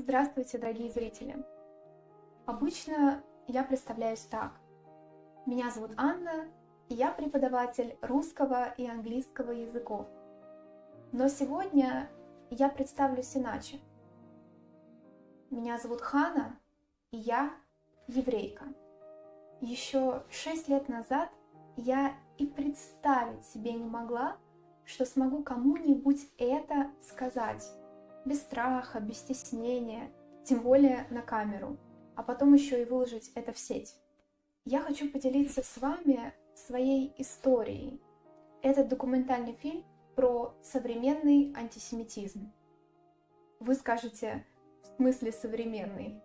Здравствуйте, дорогие зрители! Обычно я представляюсь так. Меня зовут Анна, и я преподаватель русского и английского языков. Но сегодня я представлюсь иначе. Меня зовут Хана, и я еврейка. Еще 6 лет назад я и представить себе не могла, что смогу кому-нибудь это сказать. Без страха, без стеснения, тем более на камеру, а потом еще и выложить это в сеть. Я хочу поделиться с вами своей историей. Этот документальный фильм про современный антисемитизм. Вы скажете, в смысле современный?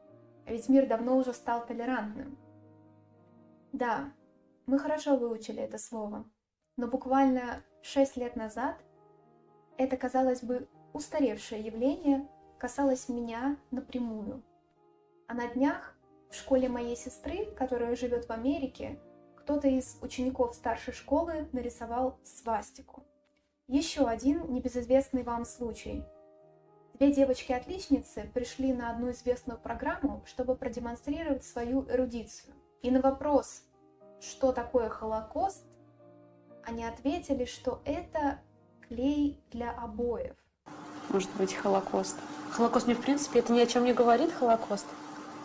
Ведь мир давно уже стал толерантным. Да, мы хорошо выучили это слово, но буквально 6 лет назад это, казалось бы, устаревшее явление касалось меня напрямую. А на днях в школе моей сестры, которая живет в Америке, кто-то из учеников старшей школы нарисовал свастику. Еще один небезызвестный вам случай. 2 девочки-отличницы пришли на одну известную программу, чтобы продемонстрировать свою эрудицию. И на вопрос, что такое Холокост, они ответили, что это клей для обоев. Может быть, Холокост. Холокост мне, в принципе, это ни о чем не говорит, Холокост.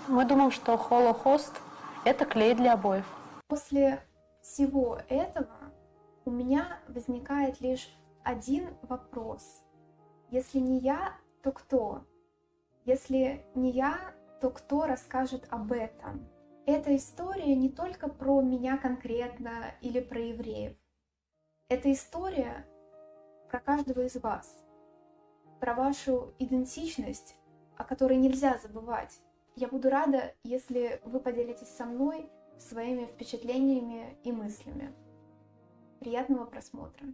Мы думаем, что Холокост – это клей для обоев. После всего этого у меня возникает лишь один вопрос. Если не я, то кто? Если не я, то кто расскажет об этом? Эта история не только про меня конкретно или про евреев. Эта история про каждого из вас. Про вашу идентичность, о которой нельзя забывать. Я буду рада, если вы поделитесь со мной своими впечатлениями и мыслями. Приятного просмотра!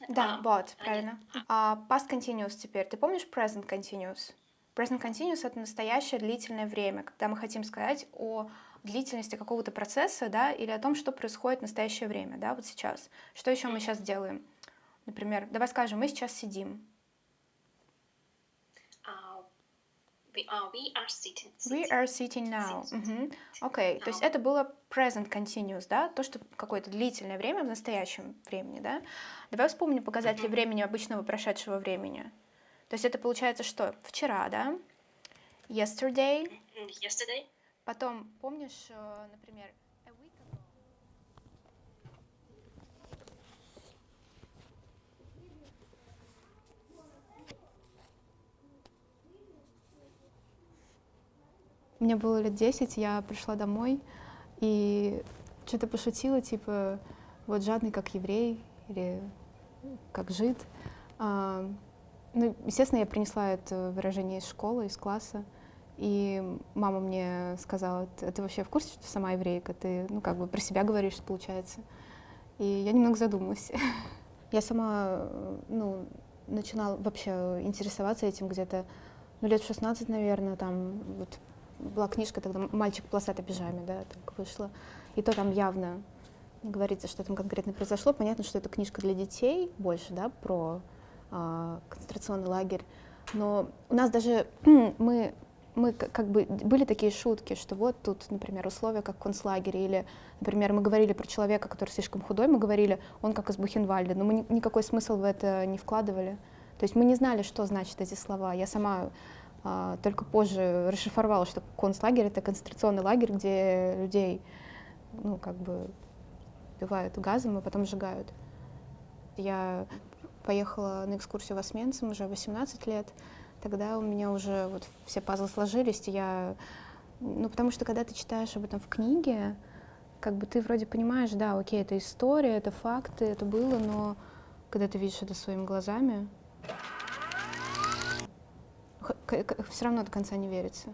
Да, bought, правильно. Past continuous теперь. Ты помнишь present continuous? Present continuous — это настоящее длительное время, когда мы хотим сказать о длительности какого-то процесса, да, или о том, что происходит в настоящее время, да, вот сейчас. Что еще мы сейчас делаем? Например, давай скажем, мы сейчас сидим. We are sitting now. Окей, то есть это было present continuous, да, то, что какое-то длительное время в настоящем времени, да. Давай вспомним показатели времени обычного прошедшего времени. То есть это получается что? Вчера, да? Yesterday. Yesterday. Потом, помнишь, например, a week ago? Мне было лет 10, я пришла домой и что-то пошутила, типа, вот жадный как еврей или как жид. Ну, естественно, я принесла это выражение из школы, из класса, и мама мне сказала: ты вообще в курсе, что ты сама еврейка? Ты, ну, как бы про себя говоришь, получается. И я немного задумалась. Я сама, ну, начинала вообще интересоваться этим где-то, ну, лет в 16, наверное, там вот была книжка тогда «Мальчик в полосатой пижаме», да, так вышла. И то там явно говорится, что там конкретно произошло. Понятно, что это книжка для детей больше, да, про концентрационный лагерь. Но у нас даже мы как бы были такие шутки, что вот тут, например, условия как в концлагере, или, например, мы говорили про человека, который слишком худой, мы говорили, он как из Бухенвальда, но мы никакой смысл в это не вкладывали. То есть мы не знали, что значат эти слова. Я сама только позже расшифровала, что концлагерь — это концентрационный лагерь, где людей, ну, как бы убивают газом, а потом сжигают. Я поехала на экскурсию в Освенцим уже 18 лет. Тогда у меня уже вот все пазлы сложились, и я... Ну, потому что когда ты читаешь об этом в книге, как бы ты вроде понимаешь, да, окей, это история, это факты, это было, но когда ты видишь это своими глазами, все равно до конца не верится.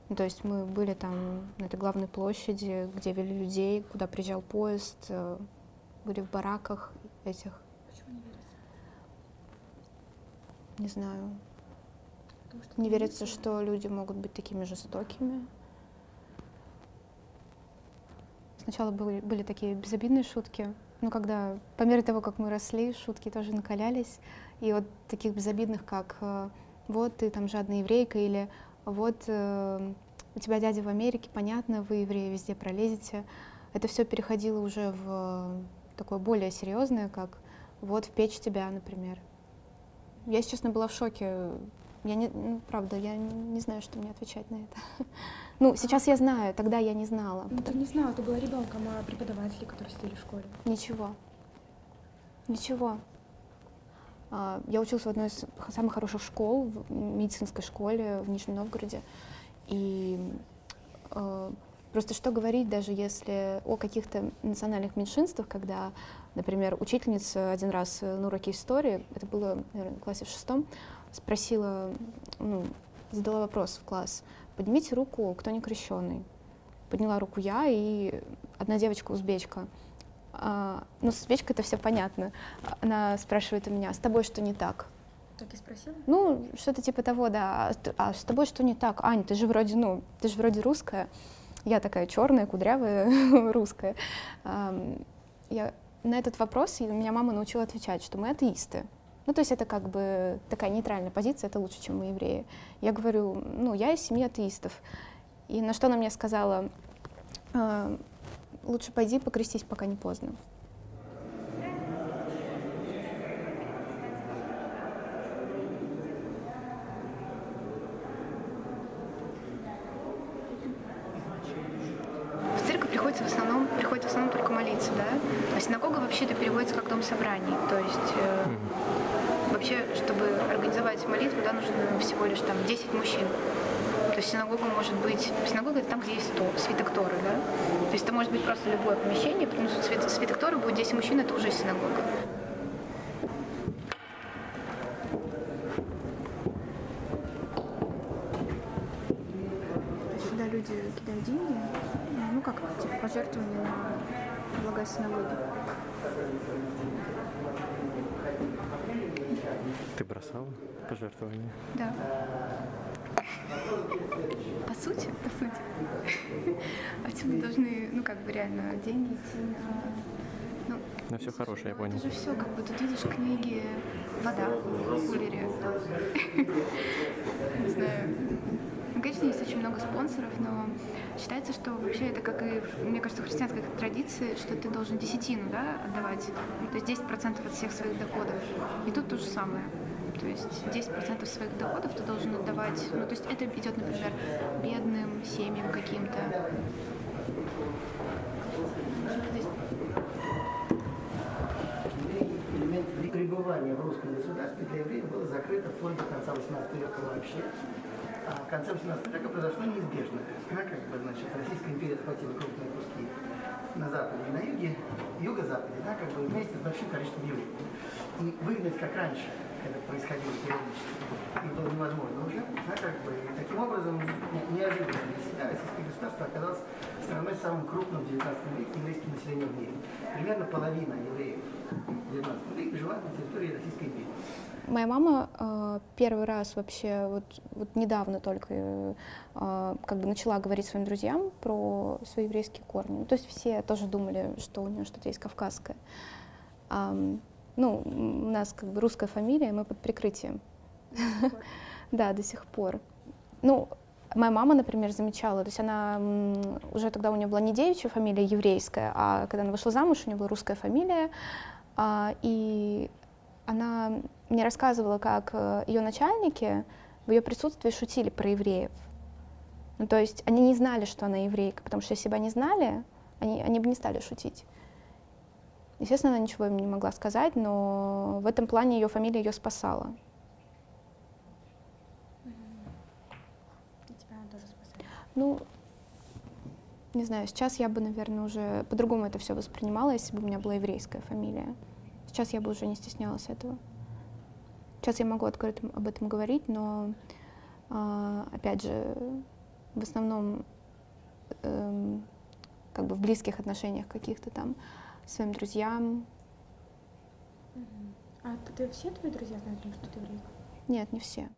Ну, то есть мы были там на этой главной площади, где вели людей, куда приезжал поезд, были в бараках этих. Почему не верится? Не знаю. Потому что Не верится, что люди могут быть такими жестокими. Сначала были такие безобидные шутки, но когда, по мере того, как мы росли, шутки тоже накалялись. И вот таких безобидных, как «вот ты там жадная еврейка» или «вот у тебя дядя в Америке, понятно, вы, евреи, везде пролезете». Это все переходило уже в такое более серьезное, как «вот в печь тебя», например. Я, если честно, была в шоке. Ну, правда, я не знаю, что мне отвечать на это. Ну, сейчас я знаю, тогда я не знала. Ну, ты не знала, ты была ребенком, а преподаватели, которые сидели в школе? Ничего. Ничего. Я училась в одной из самых хороших школ, в медицинской школе в Нижнем Новгороде. И просто что говорить, даже если о каких-то национальных меньшинствах, когда, например, учительница один раз на уроке истории, это было, наверное, в классе в 6, спросила, ну, задала вопрос в класс: поднимите руку, кто не крещеный. Подняла руку я и одна девочка узбечка. Ну, с узбечкой это все понятно. Она спрашивает у меня: с тобой что не так? Так и спросила? Ну, что-то типа того, да. А с тобой что не так? Ань, ты же вроде русская. Я такая черная, кудрявая, русская. На этот вопрос меня мама научила отвечать, что мы атеисты. Ну, то есть это как бы такая нейтральная позиция, это лучше, чем мы евреи. Я говорю, ну, я из семьи атеистов. И на что она мне сказала: лучше пойди покрестись, пока не поздно. В церковь приходится в основном только молиться, да? А синагога вообще-то переводится как дом собраний. То есть вообще, чтобы организовать молитву, да, нужно всего лишь там 10 мужчин. То есть синагога это там, где есть свиток Торы, да? То есть это может быть просто любое помещение, принесут свиток Торы, будет 10 мужчин, это уже синагога. Сюда люди кидают деньги, ну как, типа пожертвования на блага синагоги. Ты бросала пожертвования? Да. По сути. Отсюда должны, ну как бы реально деньги идти на... На все хорошее, я понял. Это же все, как бы тут видишь книги, вода в кулере. Не знаю. Ну, конечно, есть очень много спонсоров, но считается, что вообще это как и, мне кажется, в христианской традиции, что ты должен десятину, да, отдавать, ну, то есть 10% от всех своих доходов. И тут то же самое. То есть 10% своих доходов ты должен отдавать, ну, то есть это идет, например, бедным семьям каким-то. Пребывание в русском государстве для евреев было закрыто вплоть до конца 18 века вообще. в конце 18 века произошло неизбежное. Как бы, значит, Российская империя захватила крупные куски на западе и на юге, юго-западе, как бы вместе с большим количеством евреев. И выгнать, как раньше, это происходило периодически, их было невозможно уже, как бы, и таким образом, неожиданно для себя российское государство оказалось страной с самым крупным в 19 веке еврейским населением в мире. Примерно половина евреев в 19 веке жила на территории Российской империи. Моя мама первый раз вообще, вот недавно только как бы начала говорить своим друзьям про свои еврейские корни. Ну, то есть все тоже думали, что у нее что-то есть кавказское. Ну, у нас как бы русская фамилия, мы под прикрытием. Да, до сих пор. Ну, моя мама, например, замечала, то есть она уже тогда у нее была не девичья фамилия еврейская, а когда она вышла замуж, у нее была русская фамилия, и она мне рассказывала, как ее начальники в ее присутствии шутили про евреев. Ну, то есть они не знали, что она еврейка, потому что если бы они знали, они бы не стали шутить. Естественно, она ничего им не могла сказать, но в этом плане ее фамилия ее спасала. И тебя она тоже спасает. Ну, не знаю, сейчас я бы, наверное, уже по-другому это все воспринимала, если бы у меня была еврейская фамилия. Сейчас я бы уже не стеснялась этого. Сейчас я могу открыто об этом говорить, но, опять же, в основном как бы в близких отношениях каких-то там, своим друзьям. А ты все твои друзья знают, что ты еврейка? Нет, не все.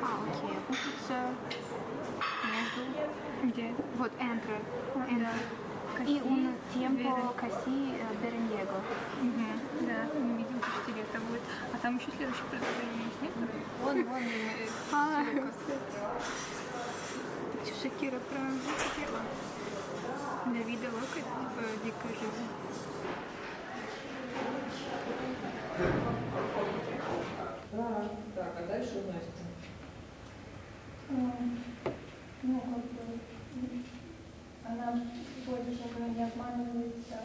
Окей, опустится между... Где? Вот, entre. Casi, И un tiempo casi veraniego. Да, мы видим, почти лето будет. А там еще следующее предложение есть, нет? Вон. Шакира про Давида Лока, типа «Дикая жизнь». Так, а дальше у Насти? Ну, как бы, она больше не обманывается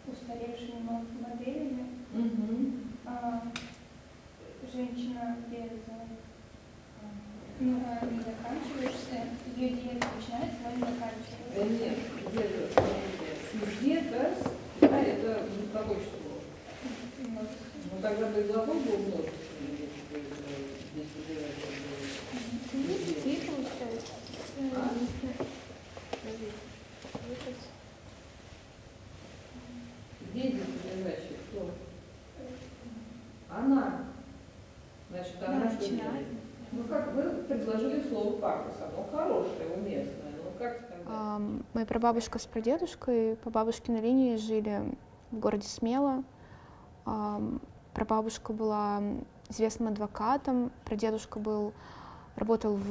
устаревшими моделями. Женщина без не заканчиваешься, ее диета начинается, но не заканчивается. Нет, где-то, да, это какое число? Ну, тогда бы глагол был множественный, если Детей получается. Где дети, кто? Она. Значит, она что делает? Ну, как вы предложили слово пафос, оно хорошее, уместное. Ну, как сказать? Моя прабабушка с прадедушкой по бабушкиной линии жили в городе Смело. Прабабушка была известным адвокатом, прадедушка работал в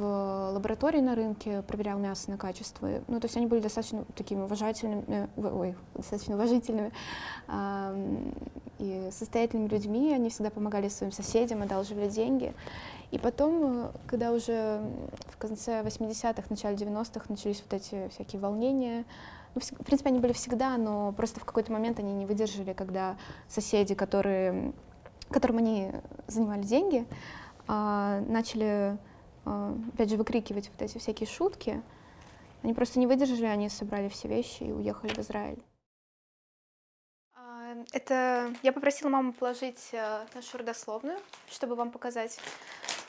лаборатории на рынке, проверял мясо на качество. Ну, то есть они были достаточно такими достаточно уважительными и состоятельными людьми. Они всегда помогали своим соседям, одалживали деньги. И потом, когда уже в конце 80-х, начале 90-х начались вот эти всякие волнения, ну, в принципе, они были всегда, но просто в какой-то момент они не выдержали, когда соседи, которым они занимали деньги, начали, опять же, выкрикивать вот эти всякие шутки. Они просто не выдержали, они собрали все вещи и уехали в Израиль. Я попросила маму положить нашу родословную, чтобы вам показать,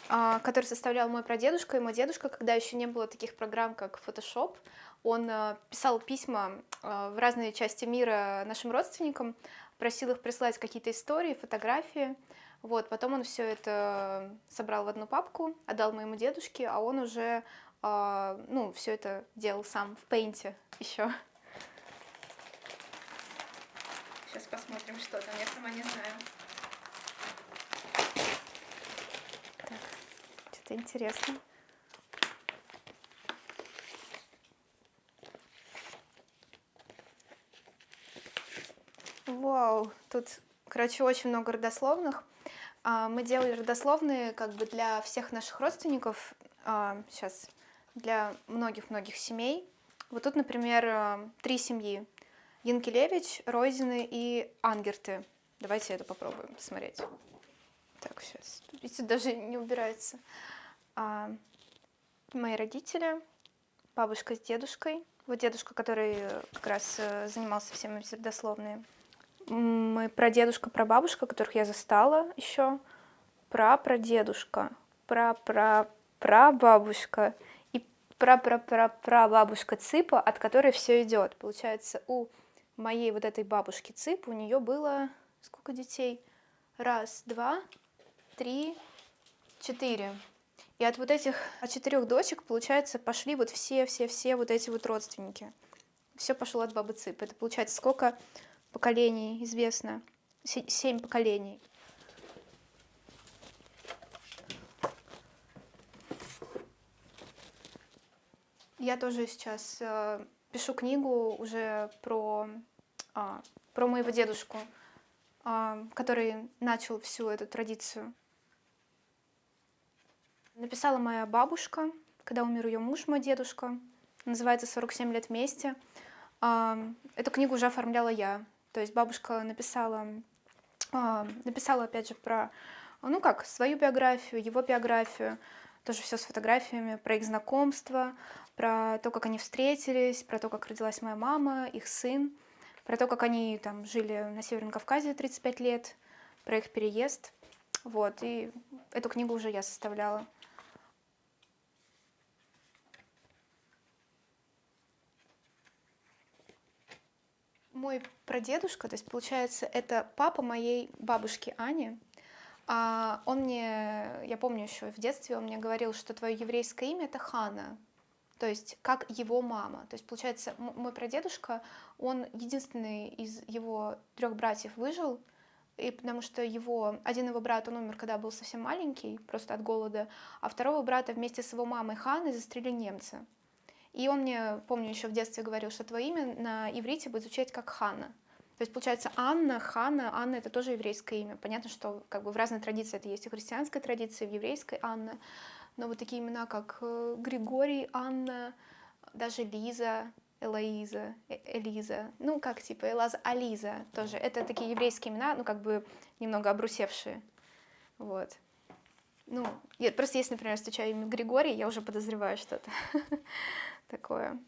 которую составлял мой прадедушка и мой дедушка, когда еще не было таких программ, как Photoshop. Он писал письма в разные части мира нашим родственникам, просил их прислать какие-то истории, фотографии. Вот, потом он все это собрал в одну папку, отдал моему дедушке, а он уже все это делал сам в Paint еще. Сейчас посмотрим, что там, я сама не знаю. Так, что-то интересно. Вау, тут, короче, очень много родословных. Мы делали родословные как бы для всех наших родственников, сейчас, для многих-многих семей. Вот тут, например, 3 семьи. Янкелевич, Ройзины и Ангерты. Давайте это попробуем посмотреть. Так, сейчас. Видите, даже не убирается. Мои родители, бабушка с дедушкой. Вот дедушка, который как раз занимался всеми родословными. Мой прадедушка, прабабушка, которых я застала еще. Прапрадедушка, прапрапрабабушка и прапрапрапрабабушка Ципа, от которой все идет. Получается, у моей вот этой бабушки Ципа, у нее было сколько детей? 1, 2, 3, 4. И от вот этих, от 4 дочек, получается, пошли вот все вот эти вот родственники. Все пошло от бабы Ципы. Это получается сколько поколений известно? 7 поколений. Я тоже сейчас пишу книгу уже про моего дедушку, который начал всю эту традицию. Написала моя бабушка, когда умер ее муж, мой дедушка. Называется «47 лет вместе». Эту книгу уже оформляла я. То есть бабушка написала опять же про, свою биографию, его биографию. Тоже все с фотографиями, про их знакомство, про то, как они встретились, про то, как родилась моя мама, их сын, про то, как они там жили на Северном Кавказе 35 лет, про их переезд. Вот, и эту книгу уже я составляла. Мой прадедушка, то есть, получается, это папа моей бабушки Ани. Он мне, я помню еще в детстве, он мне говорил, что твое еврейское имя — это Хана, то есть как его мама. То есть, получается, мой прадедушка, он единственный из его 3 братьев выжил, и потому что один его брат, он умер, когда был совсем маленький, просто от голода, а 2-го брата вместе с его мамой Ханой застрелили немцы. И он мне, помню, еще в детстве говорил, что твое имя на иврите будет звучать как Хана. То есть, получается, Анна, Хана, Анна — это тоже еврейское имя. Понятно, что как бы в разной традиции это есть и в христианской традиции, и в еврейской Анна. Но вот такие имена, как Григорий, Анна, даже Лиза, Элоиза, Элиза, Ализа тоже. Это такие еврейские имена, немного обрусевшие. Вот. Просто если, например, встречаю имя Григорий, я уже подозреваю что-то такое.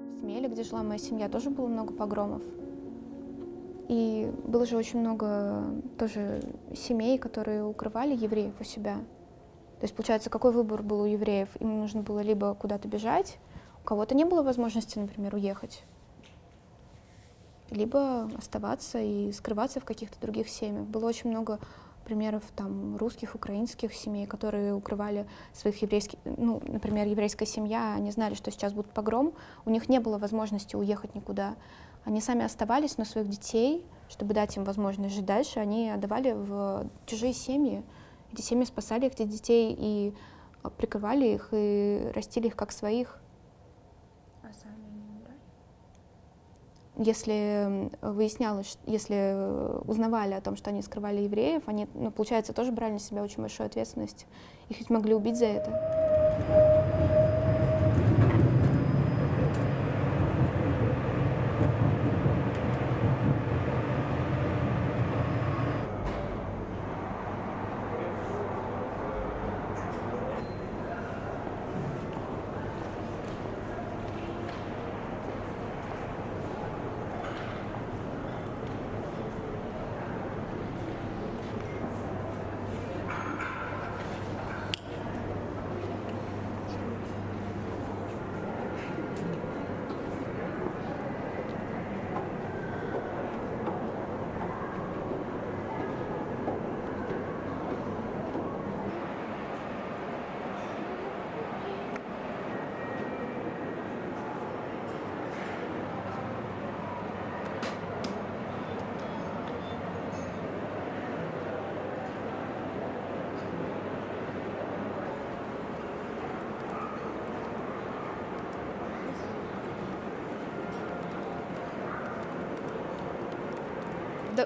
В Смеле, где жила моя семья, тоже было много погромов. И было же очень много тоже семей, которые укрывали евреев у себя. То есть, получается, какой выбор был у евреев? Им нужно было либо куда-то бежать, у кого-то не было возможности, например, уехать, либо оставаться и скрываться в каких-то других семьях. Было очень много примеров там русских, украинских семей, которые укрывали своих еврейских, например, еврейская семья, они знали, что сейчас будет погром, у них не было возможности уехать никуда. Они сами оставались, но своих детей, чтобы дать им возможность жить дальше, они отдавали в чужие семьи. Эти семьи спасали этих детей и прикрывали их, и растили их как своих. А сами не умирали? Если выяснялось, если узнавали о том, что они скрывали евреев, они, получается, тоже брали на себя очень большую ответственность. Их ведь могли убить за это.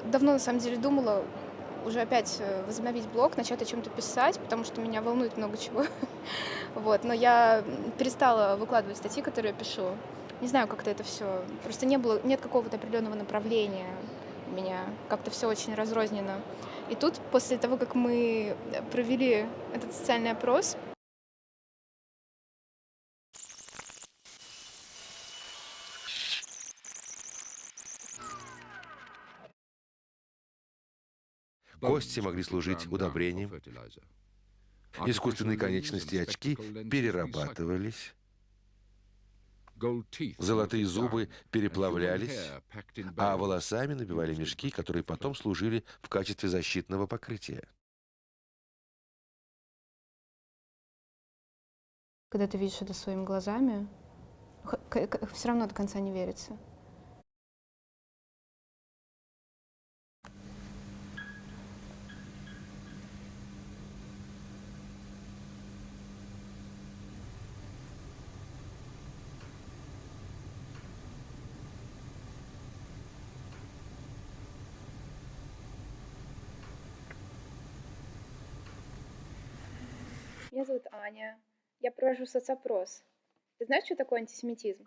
Давно, на самом деле, думала уже опять возобновить блог, начать о чем-то писать, потому что меня волнует много чего. Вот, но я перестала выкладывать статьи, которые я пишу. Не знаю, как-то это все. Просто нет какого-то определенного направления у меня. Как-то все очень разрознено. И тут, после того, как мы провели этот социальный опрос, Кости могли служить удобрением. Искусственные конечности и очки перерабатывались. Золотые зубы переплавлялись, а волосами набивали мешки, которые потом служили в качестве защитного покрытия. когда ты видишь это своими глазами, все равно до конца не верится. Меня зовут Аня. Я провожу соцопрос. Ты знаешь, что такое антисемитизм?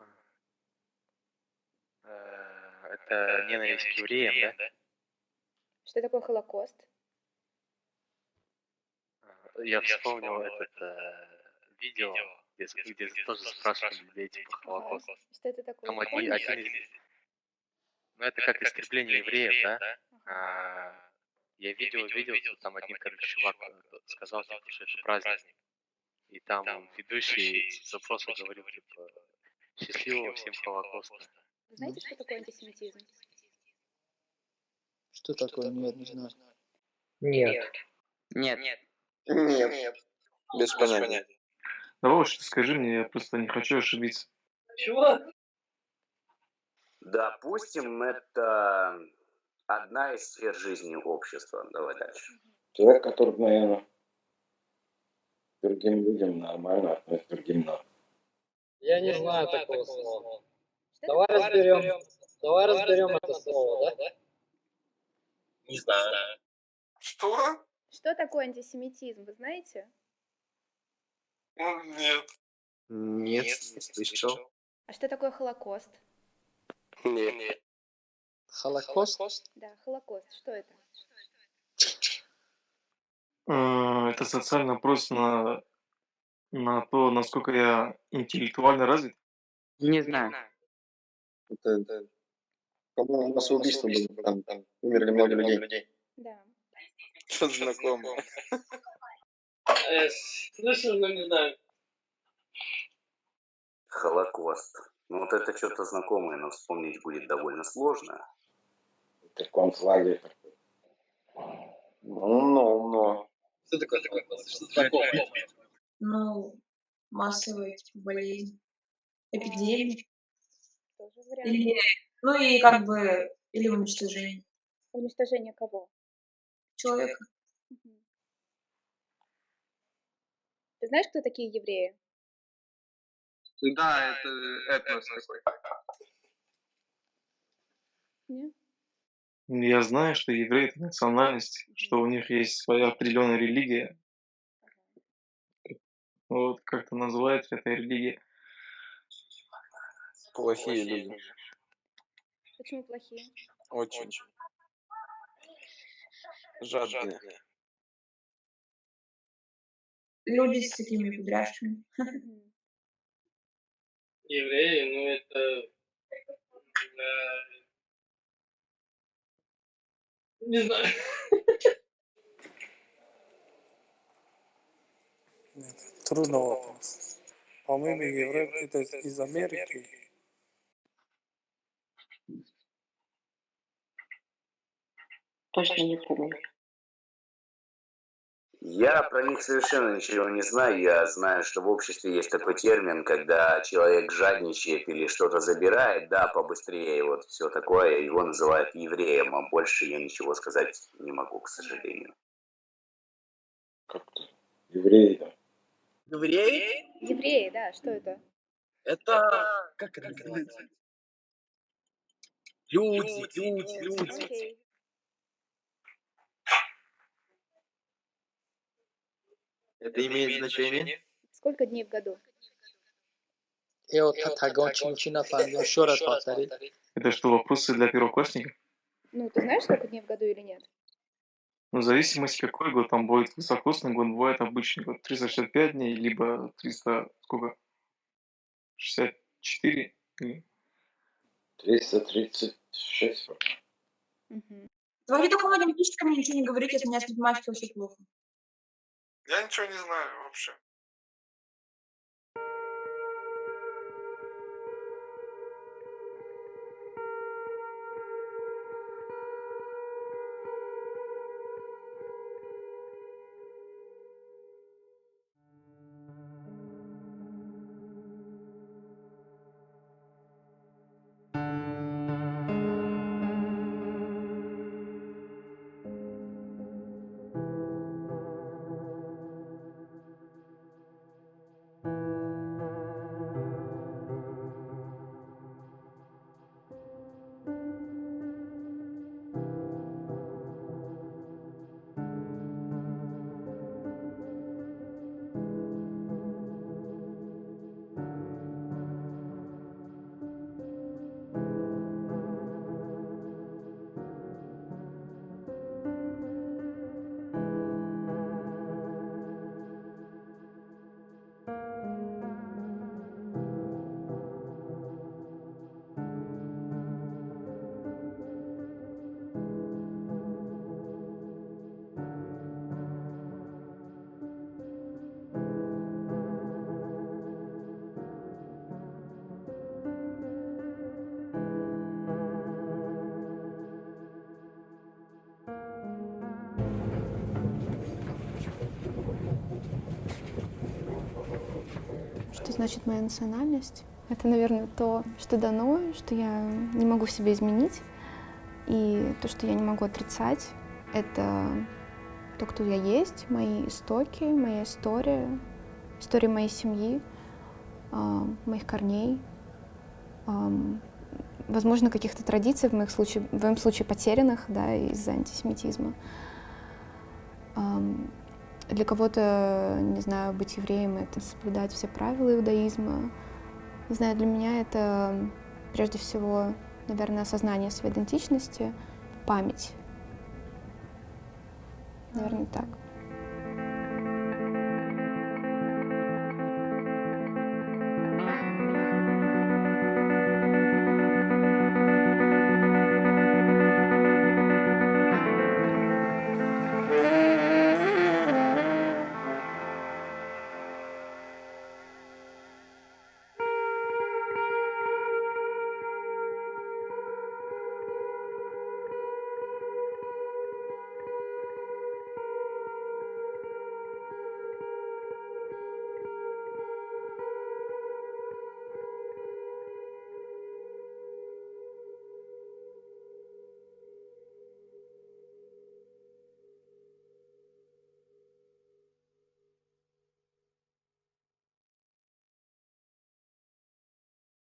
Это ненависть к евреям, да? Что такое Холокост? Я вспомнил видео, где тоже спрашивали людей типа Холокост. Что это такое? Там один из... Ну, это как истребление евреев, да? Я видел, что там один, чувак сказал, типа, что это праздник. И там ведущий запроса говорил, типа, счастливого всем Холокоста. Вы знаете, что такое антисемитизм? Что такое? Нет, не знаю. Нет. Нет. Без понятия. Давай уж ты скажи мне, я просто не хочу ошибиться. Чего? Допустим, это одна из сфер жизни общества. Давай дальше. Человек, который, наверное, другим людям нормально относится к другим нам. Я не знаю такого слова. Давай разберем это слово, да? Не знаю. Что? Что такое антисемитизм, вы знаете? Нет. Нет, не слышал. А что такое Холокост? Нет. Холокост? Да, Холокост. Что это? Это социальный опрос на то, насколько я интеллектуально развит. Не знаю. Это по-моему, массовое убийство было. Там умерли много людей. Да. Что-то знакомое. Слышал, но не знаю. Холокост. Ну вот это что-то знакомое, но вспомнить будет довольно сложно. Это концлагерь такой. Ну. Что такое концлагерь? Что такое? Ну, массовая болезнь, эпидемия. Тоже вариант. Или уничтожение Уничтожение кого? человека. Ты знаешь, кто такие евреи? Да, это этнос такой. Нет? Я знаю, что евреи — это национальность, что у них есть своя определенная религия. Вот как-то называется эта религия. Плохие люди. Почему плохие? Очень. Жадные. Люди с такими кудряшками. Евреи, ну это... Не знаю. Трудный вопрос. По-моему, евреи это из Америки. Точно не помню. Я про них совершенно ничего не знаю. Я знаю, что в обществе есть такой термин, когда человек жадничает или что-то забирает, да, побыстрее, вот все такое, его называют евреем, а больше я ничего сказать не могу, к сожалению. Евреи, да. Евреи? Евреи, да, что это? Это... Как это называется? Люди. Окей. Это имеет значение? Сколько дней в году? Я вот еще раз повтори. Это что, вопросы для первоклассника? Ну, ты знаешь, сколько дней в году или нет? Ну, в зависимости, какой год там будет высокосный год, бывает обычный год. 365 дней, либо 300, сколько? 64? 336. Давайте только математически мне ничего не говорите, если у меня с математикой вообще плохо. Я ничего не знаю вообще. Что значит моя национальность? Это, наверное, то, что дано, что я не могу в себе изменить. И то, что я не могу отрицать, это то, кто я есть, мои истоки, моя история, история моей семьи, моих корней, возможно, каких-то традиций, в моем случае потерянных, да, из-за антисемитизма. Для кого-то, не знаю, быть евреем — это соблюдать все правила иудаизма. Не знаю, для меня это прежде всего, наверное, осознание своей идентичности, память. Наверное, так.